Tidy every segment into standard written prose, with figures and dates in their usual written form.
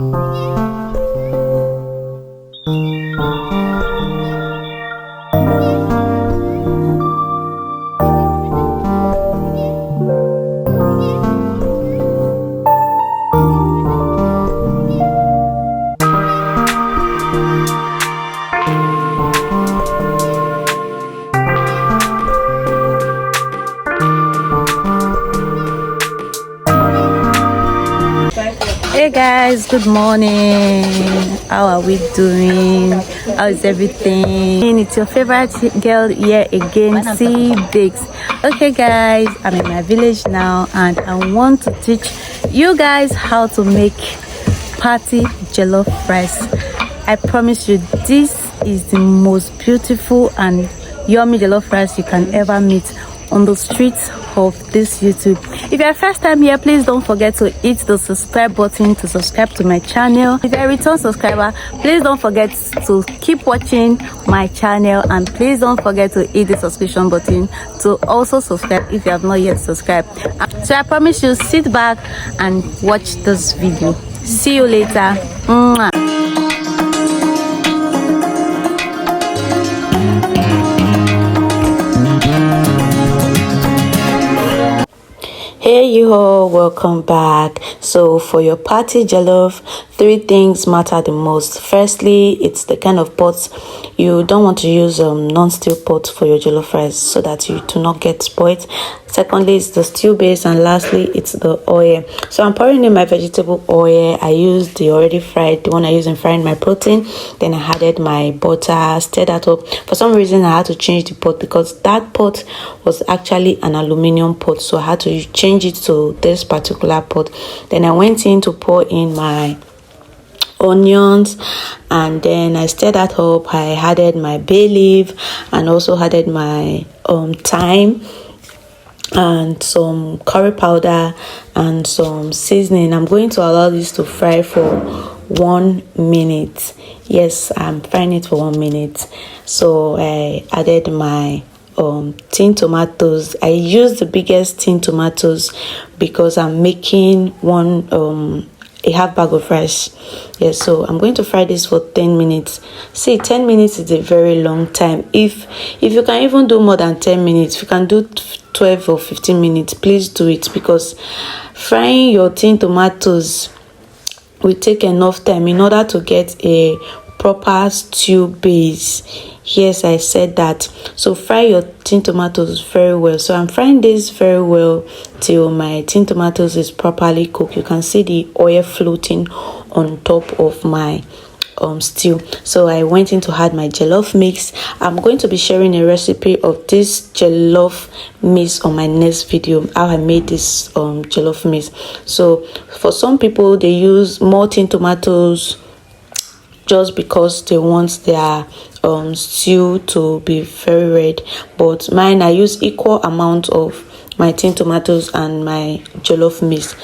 Hey guys, good morning. How are we doing? How is everything? It's your favorite girl here again, C Bakes. Okay guys, I'm in my village now and I want to teach you guys how to make party jollof rice. I promise you, this is the most beautiful and yummy jollof rice you can ever meet on the streets of this YouTube. If you're first time here, please don't forget to hit the subscribe button to subscribe to my channel. If you're a return subscriber, please don't forget to keep watching my channel, and please don't forget to hit the subscription button to also subscribe if you have not yet subscribed. So I promise you, sit back and watch this video. See you later. Mwah. Hey you all, welcome back. So for your party jollof, 3 things matter the most. Firstly, it's the kind of pot. You don't want to use non-stick pot for your jollof rice so that you do not get spoiled. Secondly, it's the stew base, and lastly, it's the oil. So I'm pouring in my vegetable oil. I used the already fried, the one I use in frying my protein. Then I added my butter, stirred that up. For some reason, I had to change the pot because that pot was actually an aluminum pot, so I had to change it to this particular pot. Then I went in to pour in my onions, and then I stirred that up. I added my bay leaf and also added my thyme and some curry powder and some seasoning. I'm going to allow this to fry for 1 minute. Yes, I'm frying it for 1 minute. So I added my tin tomatoes. I used the biggest tin tomatoes because I'm making a half bag of rice. Yes, so I'm going to fry this for 10 minutes. See, 10 minutes is a very long time. If you can even do more than 10 minutes, if you can do 12 or 15 minutes, please do it, because frying your tin tomatoes will take enough time in order to get a proper stew base. Yes, I said that. So fry your tin tomatoes very well. So I'm frying this very well till my tin tomatoes is properly cooked. You can see the oil floating on top of my stew. So I went in to add my jollof mix. I'm going to be sharing a recipe of this jollof mix on my next video, how I made this jollof mix. So for some people, they use more tin tomatoes just because they want their stew to be very red, but mine, I use equal amount of my tin tomatoes and my jollof mix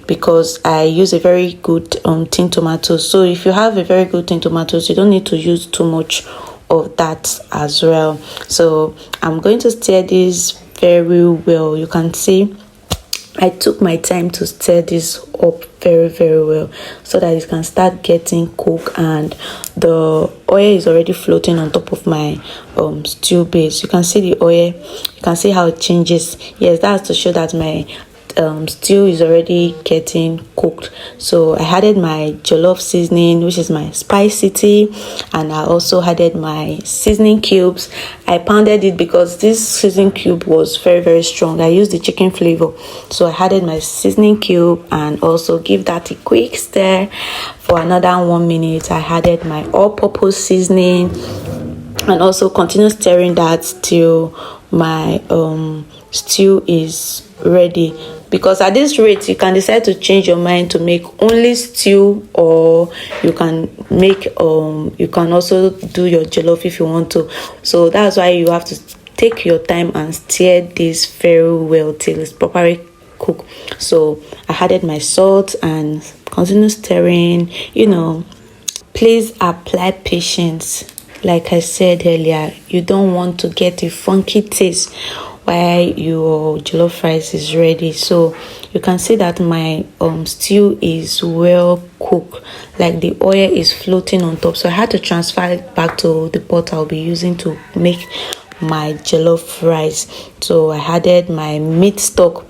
because I use a very good tin tomatoes. So if you have a very good tin tomatoes, you don't need to use too much of that as well. So I'm going to stir this very well. You can see I took my time to stir this up very well so that it can start getting cooked, and the oil is already floating on top of my stew base. You can see the oil, you can see how it changes. Yes, that's to show that my stew is already getting cooked. So I added my jollof seasoning, which is my spicy, and I also added my seasoning cubes. I pounded it because this seasoning cube was very strong. I used the chicken flavor, so I added my seasoning cube and also give that a quick stir for another 1 minute. I added my all-purpose seasoning and also continue stirring that till my stew is ready. Because at this rate, you can decide to change your mind to make only stew, or you can make you can also do your jollof if you want to. So that's why you have to take your time and stir this very well till it's properly cooked. So I added my salt and continue stirring. Please apply patience. Like I said earlier, you don't want to get a funky taste while your jollof rice is ready. So you can see that my stew is well cooked, like the oil is floating on top. So I had to transfer it back to the pot I'll be using to make my jollof rice. So I added my meat stock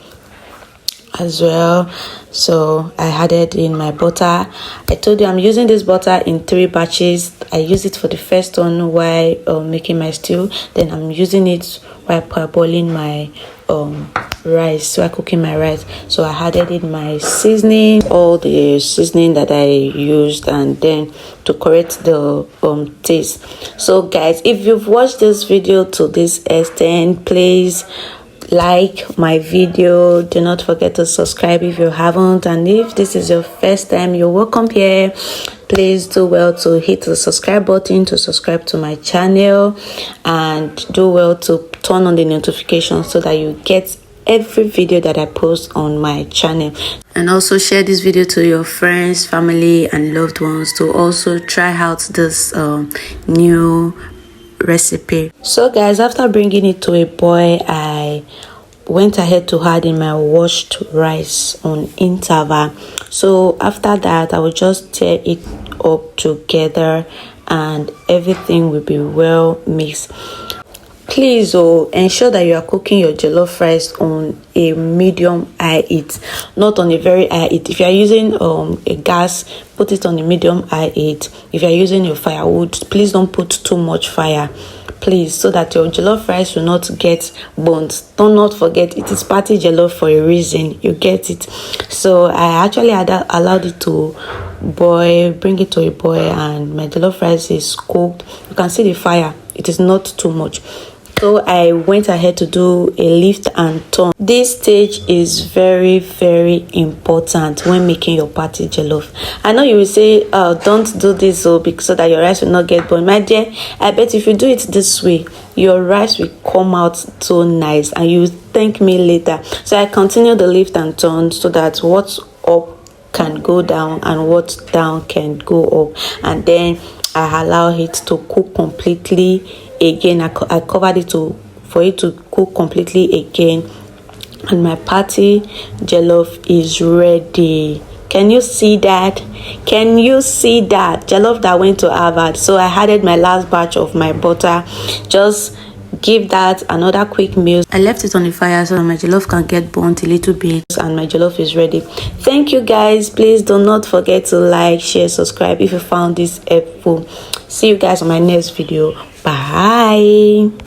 as well. So I added in my butter. I told you I'm using this butter in 3 batches. I use it for the first one while making my stew, then I'm using it while parboiling my rice, while cooking my rice. So I added in my seasoning, all the seasoning that I used, and then to correct the taste. So guys, if you've watched this video to this extent, please like my video. Do not forget to subscribe if you haven't, and if this is your first time, you're welcome here. Please do well to hit the subscribe button to subscribe to my channel, and do well to turn on the notifications so that you get every video that I post on my channel. And also share this video to your friends, family, and loved ones to also try out this new recipe. So guys, after bringing it to a boil, I went ahead to add in my washed rice on interval. So after that, I will just stir it up together and everything will be well mixed. Please ensure that you are cooking your jollof rice on a medium high heat, not on a very high heat. If you are using a gas, put it on a medium high heat. If you are using your firewood, please don't put too much fire, please, so that your jollof rice will not get burnt. Do not forget, it is party jollof for a reason, you get it. So I actually allowed it to boil, bring it to a boil, and my jollof rice is cooked. You can see the fire, it is not too much. So I went ahead to do a lift and turn. This stage is very, very important when making your party jollof. I know you will say, don't do this so that your rice will not get burned. My dear, I bet if you do it this way, your rice will come out so nice and you will thank me later. So I continue the lift and turn so that what's up can go down and what's down can go up, and then I allow it to cook completely again. I covered it for it to cook completely again, and my party jollof is ready. Can you see that? Can you see that jollof that went to Harvard? So I added my last batch of my butter. Just give that another quick meal. I left it on the fire so my jollof can get burnt a little bit, and my jollof is ready. Thank you guys. Please do not forget to like, share, subscribe if you found this helpful. See you guys on my next video. Bye.